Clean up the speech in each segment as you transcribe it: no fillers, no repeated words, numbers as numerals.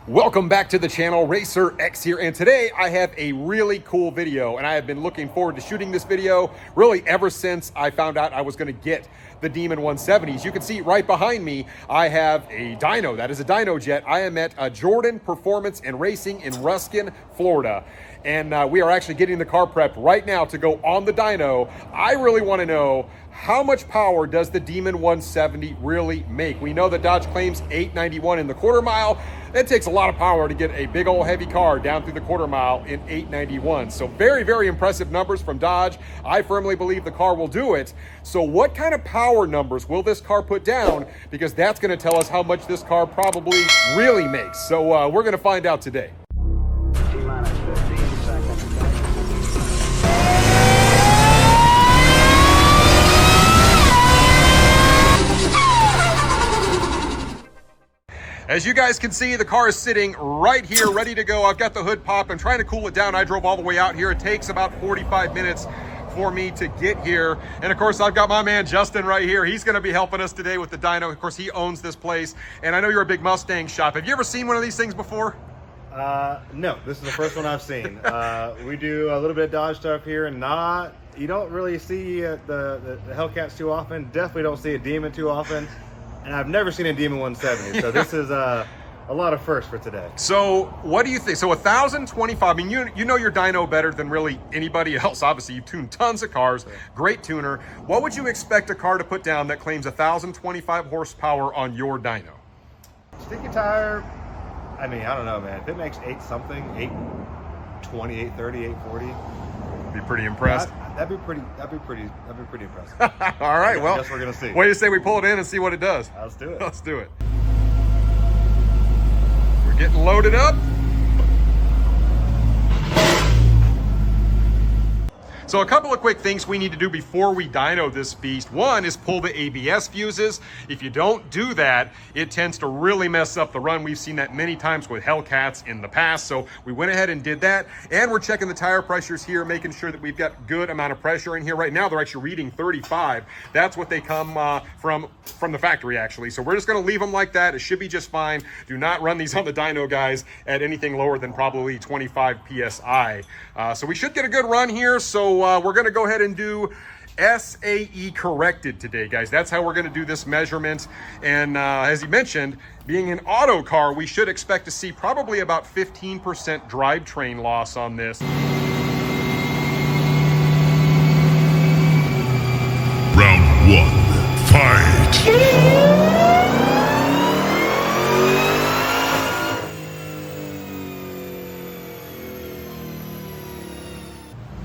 Welcome back to the channel. Racerx here, and today I have a really cool video, and I have been looking forward to shooting this video really ever since I found out I was going to get the Demon 170s. You can see right behind me I have a dyno. That is a dyno jet. I am at Jordan Performance and Racing in Ruskin, Florida, and we are actually getting the car prepped right now to go on the dyno. I really want to know, how much power does the Demon 170 really make? We know that Dodge claims 891 in the quarter mile. That takes a lot of power to get a big old heavy car down through the quarter mile in 891. So very, very impressive numbers from Dodge. I firmly believe the car will do it. So what kind of power numbers will this car put down? Because that's going to tell us how much this car probably really makes. So we're going to find out today. As you guys can see, the car is sitting right here, ready to go. I've got the hood pop. I'm trying to cool it down. I drove all the way out here. It takes about 45 minutes for me to get here. And of course, I've got my man Justin right here. He's gonna be helping us today with the dyno. Of course, he owns this place. And I know you're a big Mustang shop. Have you ever seen one of these things before? No, this is the first one I've seen. We do a little bit of Dodge stuff here, and you don't really see the Hellcats too often. Definitely don't see a Demon too often. And I've never seen a Demon 170, so this is a lot of firsts for today. So what do you think? So 1,025, I mean, you know your dyno better than really anybody else. Obviously, you've tuned tons of cars, great tuner. What would you expect a car to put down that claims 1,025 horsepower on your dyno? Sticky tire, I mean, I don't know, man. If it makes 8 something, 820, 830, 840. Be pretty impressed. That'd be pretty impressive. All right, well, I guess we're gonna see. What do you say we pull it in and see what it does? Let's do it. Let's do it. We're getting loaded up. So a couple of quick things we need to do before we dyno this beast. One is pull the ABS fuses. If you don't do that, it tends to really mess up the run. We've seen that many times with Hellcats in the past. So we went ahead and did that. And we're checking the tire pressures here, making sure that we've got good amount of pressure in here. Right now, they're actually reading 35. That's what they come from the factory, actually. So we're just gonna leave them like that. It should be just fine. Do not run these on the dyno, guys, at anything lower than probably 25 PSI. So we should get a good run here. So we're going to go ahead and do SAE corrected today, guys. That's how we're going to do this measurement. And as he mentioned, being an auto car, we should expect to see probably about 15% drivetrain loss on this. Round 1, fight!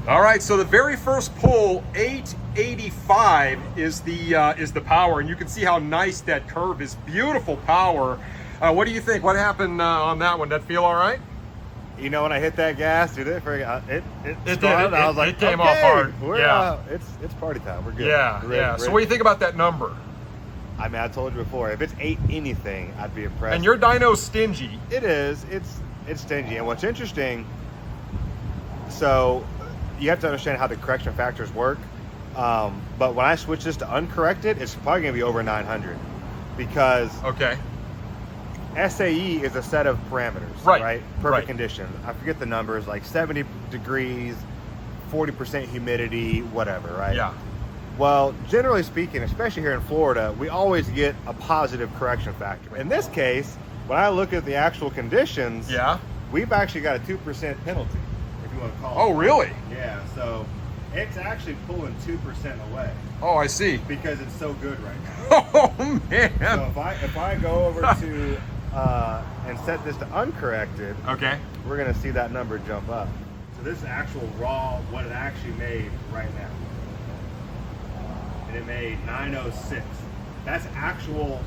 All right, so the very first pull, 885 is the power, and you can see how nice that curve is. Beautiful power. What do you think? What happened on that one? Did that feel all right? You know, when I hit that gas, dude, it Did. I was like, it came okay, off hard. Yeah, it's party time. We're good. Yeah, We're yeah. ready. So what do you think about that number? I mean, I told you before, if it's 8 anything, I'd be impressed. And your dyno's stingy. It is. It's stingy. And what's interesting, so you have to understand how the correction factors work. But when I switch this to uncorrected, it's probably going to be over 900 because Okay. SAE is a set of parameters, right? Perfect right. condition. I forget the numbers, like 70 degrees, 40% humidity, whatever, right? Yeah. Well, generally speaking, especially here in Florida, we always get a positive correction factor. In this case, when I look at the actual conditions, Yeah. we've actually got a 2% penalty, if you want to call it. Oh, really? Yeah, so it's actually pulling 2% away Oh, I see. because it's so good right now. Oh, man. So if I go over to and set this to uncorrected, Okay. we're gonna see that number jump up. So this is actual raw, what it actually made right now. And it made 906. That's actual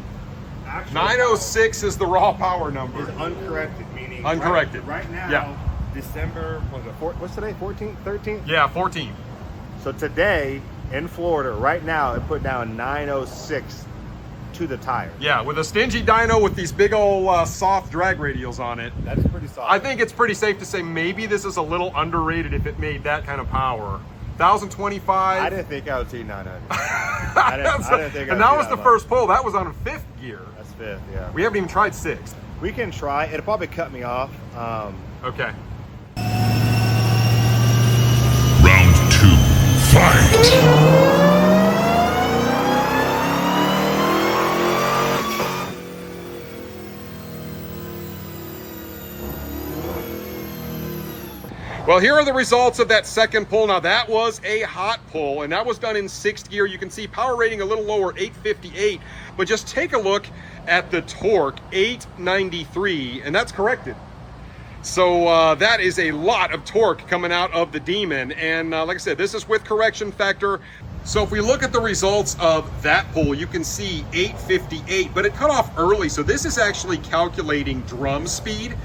906 is the raw power number. is uncorrected, meaning Uncorrected. Right now, Yeah. December, what's today, 14th, 13th? Yeah, 14. So today, in Florida, right now, it put down 906 to the tire. Yeah, with a stingy dyno with these big old soft drag radials on it. That's pretty solid. I think it's pretty safe to say maybe this is a little underrated if it made that kind of power. 1,025. I didn't think I would see 900. I didn't think I and would that see was the much. first pull. That was on a 5th gear. That's 5th, yeah. We haven't even tried 6th. We can try. It'll probably cut me off. Okay. Round 2, fight! Well, here are the results of that second pull. Now, that was a hot pull, and that was done in 6th gear. You can see power rating a little lower, 858, but just take a look at the torque, 893, and that's corrected. So that is a lot of torque coming out of the Demon, and like I said, this is with correction factor. So if we look at the results of that pull, you can see 858, but it cut off early, so this is actually calculating drum speed.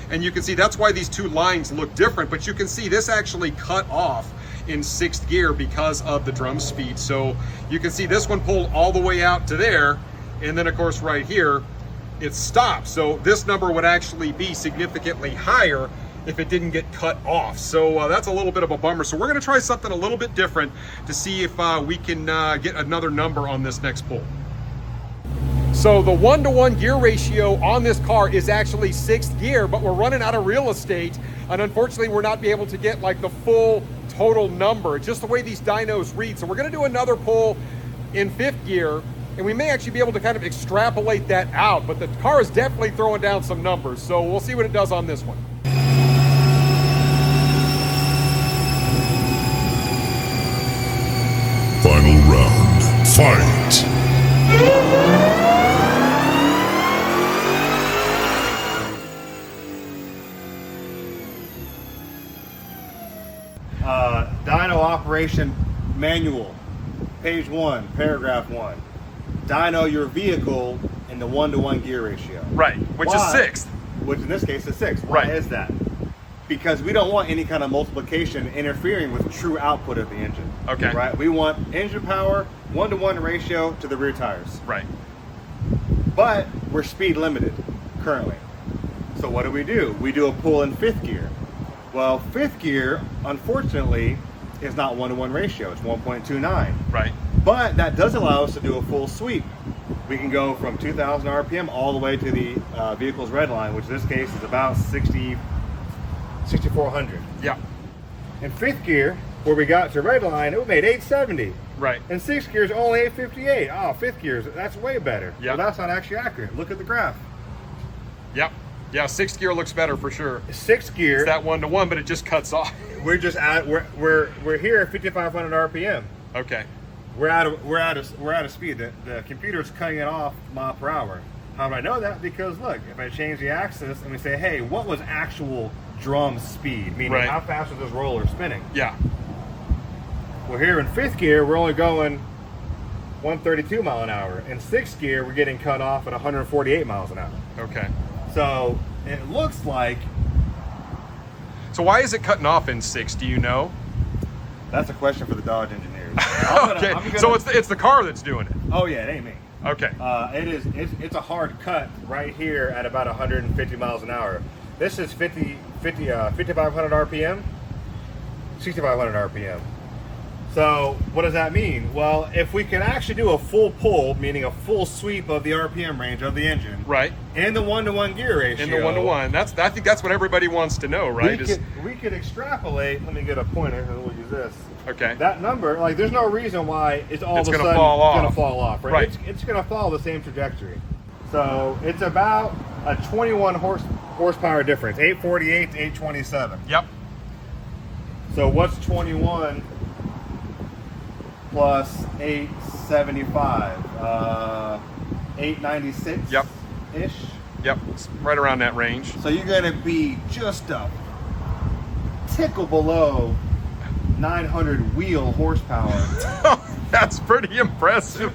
And you can see that's why these two lines look different, but you can see this actually cut off in 6th gear because of the drum speed. So you can see this one pulled all the way out to there, and then of course right here, it stopped. So this number would actually be significantly higher if it didn't get cut off. So that's a little bit of a bummer. So we're gonna try something a little bit different to see if we can get another number on this next pull. So the 1-to-1 gear ratio on this car is actually 6th gear, but we're running out of real estate, and unfortunately we're not be able to get like the full total number, just the way these dynos read. So we're gonna do another pull in 5th gear, and we may actually be able to kind of extrapolate that out, but the car is definitely throwing down some numbers. So we'll see what it does on this one. Final round, fight! Dyno operation manual, page 1, paragraph 1. Dyno your vehicle in the 1-to-1 gear ratio. Right, which is 6th. Which in this case is 6. Why is that? Because we don't want any kind of multiplication interfering with true output of the engine. Okay. Right? We want engine power, 1-to-1 ratio to the rear tires. Right. But we're speed limited currently. So what do? We do a pull in 5th gear. Well, 5th gear, unfortunately, is not 1-to-1 ratio. It's 1.29. Right. But that does allow us to do a full sweep. We can go from 2,000 RPM all the way to the vehicle's red line, which in this case is about 6,400. Yeah. In 5th gear, where we got to red line, it made 870. Right. In 6th gear is only 858. Oh, 5th gear, that's way better. Yeah. Well, that's not actually accurate. Look at the graph. Yep. Yeah, 6th gear looks better for sure. 6th gear. It's that 1-to-1, but it just cuts off. We're just at we're here at 5,500 RPM. Okay. We're out of speed. The computer's cutting it off mile per hour. How do I know that? Because look, if I change the axis and we say, hey, what was actual drum speed? Meaning how fast was this roller spinning? Yeah. Well, here in 5th gear, we're only going 132 mile an hour. In 6th gear, we're getting cut off at 148 miles an hour. Okay. So it looks like. So why is it cutting off in 6? Do you know? That's a question for the Dodge engineers. Okay. So it's the car that's doing it. Oh yeah, it ain't me. Okay. It's a hard cut right here at about 150 miles an hour. This is 5,500 RPM, 6,500 RPM. So what does that mean? Well, if we can actually do a full pull, meaning a full sweep of the RPM range of the engine, right, in the 1-to-1 gear ratio, in the 1-to-1, I think that's what everybody wants to know, right? We could extrapolate. Let me get a pointer and we'll use this. Okay. That number, like, there's no reason why it's all of a sudden going to fall off, right? It's going to follow the same trajectory. So it's about a 21 horsepower difference, 848 to 827. Yep. So what's 21 plus 875? 896. Yep. Ish. Yep. It's right around that range. So you're going to be just a tickle below 900 wheel horsepower. That's pretty impressive.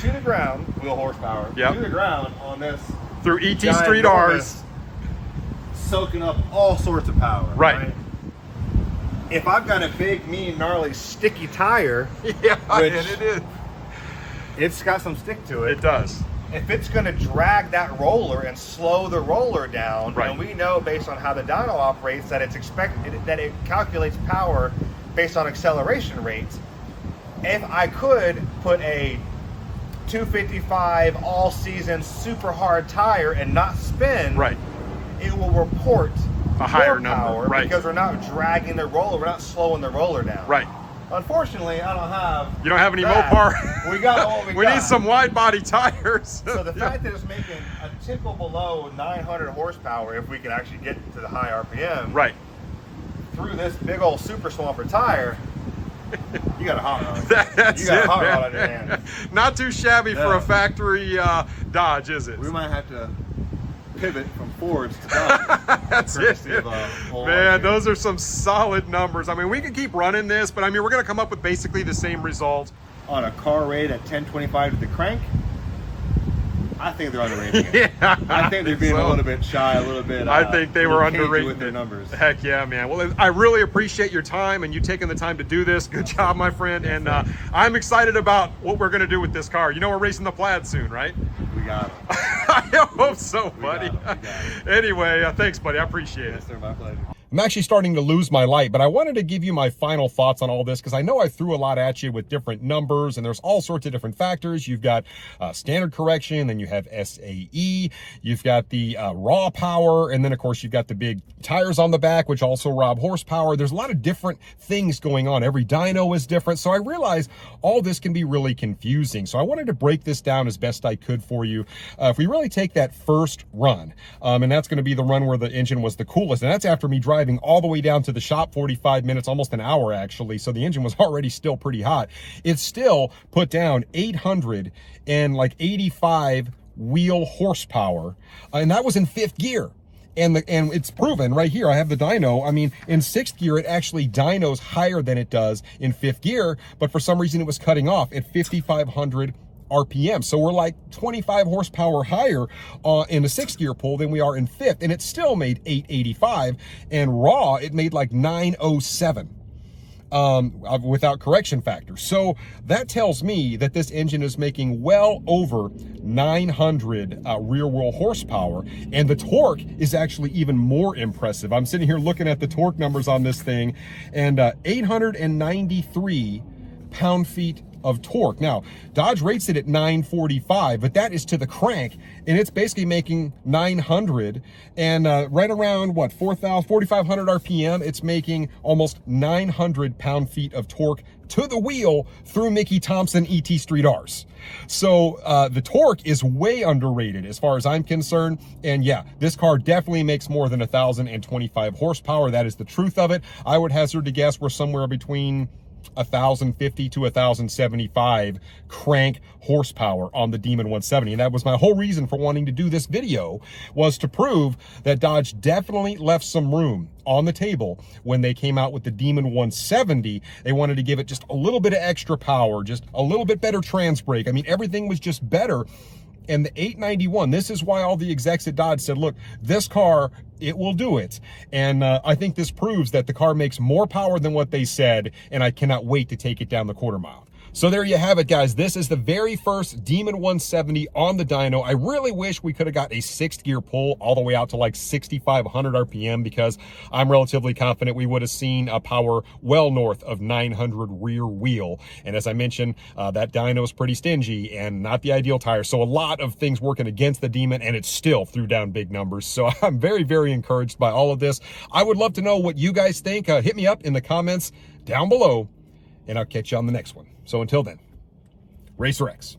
To the ground, wheel horsepower. Yep. To the ground on this. Through ET Street R's. Soaking up all sorts of power. Right. If I've got a big, mean, gnarly, sticky tire, yeah, and it is. It's got some stick to it. It does. If it's going to drag that roller and slow the roller down, right, and we know based on how the dyno operates that it's expected that it calculates power based on acceleration rates. If I could put a 255 all season super hard tire and not spin, Right. it will report A higher more power, number, right. because we're not dragging the roller, we're not slowing the roller down. Right. Unfortunately, I don't have. You don't have any that. Mopar? We got what we We got. need some wide body tires. So the fact that it's making a tickle below 900 horsepower, if we can actually get to the high RPM, Right. through this big old super swamper tire, you got a hot rod. That's You got it, a hot man. rod on your hands. Not too shabby for No. a factory Dodge, is it? We might have to pivot from Fords to Dodge. That's courtesy it. of, old Man, Ruskin. those are some solid numbers. I mean, we could keep running this, but I mean, we're going to come up with basically the same result. On a car rate at 1025 to the crank, I think they're underrating it. Yeah, I think they're being so. a little bit shy, a little bit. I think they were cagey underrated with their numbers. Heck yeah, man. Well, I really appreciate your time and you taking the time to do this. Good job, my friend. And I'm excited about what we're going to do with this car. You know, we're racing the Plaid soon, right? We got them. I hope so, buddy. We got it. Anyway, thanks, buddy. I appreciate it. Yes, sir, my pleasure. I'm actually starting to lose my light, but I wanted to give you my final thoughts on all this because I know I threw a lot at you with different numbers and there's all sorts of different factors. You've got standard correction, then you have SAE, you've got the raw power, and then of course you've got the big tires on the back, which also rob horsepower. There's a lot of different things going on. Every dyno is different. So I realized all this can be really confusing. So I wanted to break this down as best I could for you. If we really take that first run, and that's going to be the run where the engine was the coolest, and that's after me driving all the way down to the shop, 45 minutes, almost an hour actually. So the engine was already still pretty hot. It still put down 885 wheel horsepower. And that was in fifth gear. And it's proven right here. I have the dyno. I mean, in sixth gear, it actually dynos higher than it does in fifth gear, but for some reason it was cutting off at 5,500 RPM. So we're like 25 horsepower higher in the sixth gear pull than we are in fifth. And it still made 885, and raw, it made like 907 without correction factor. So that tells me that this engine is making well over 900 rear wheel horsepower, and the torque is actually even more impressive. I'm sitting here looking at the torque numbers on this thing, and 893 pound-feet of torque. Now, Dodge rates it at 945, but that is to the crank, and it's basically making 900, and right around, what, 4,500 RPM, it's making almost 900 pound-feet of torque to the wheel through Mickey Thompson ET Street R's. So the torque is way underrated as far as I'm concerned. And yeah, this car definitely makes more than 1,025 horsepower. That is the truth of it. I would hazard to guess we're somewhere between 1,050 to 1,075 crank horsepower on the Demon 170. And that was my whole reason for wanting to do this video, was to prove that Dodge definitely left some room on the table when they came out with the Demon 170. They wanted to give it just a little bit of extra power, just a little bit better trans brake. I mean, everything was just better. And the 891, this is why all the execs at Dodge said, look, this car, it will do it. And I think this proves that the car makes more power than what they said, and I cannot wait to take it down the quarter mile. So there you have it, guys. This is the very first Demon 170 on the dyno. I really wish we could have got a sixth gear pull all the way out to like 6,500 RPM, because I'm relatively confident we would have seen a power well north of 900 rear wheel. And as I mentioned, that dyno is pretty stingy and not the ideal tire. So a lot of things working against the Demon, and it still threw down big numbers. So I'm very, very encouraged by all of this. I would love to know what you guys think. Hit me up in the comments down below, and I'll catch you on the next one. So until then, Racerx.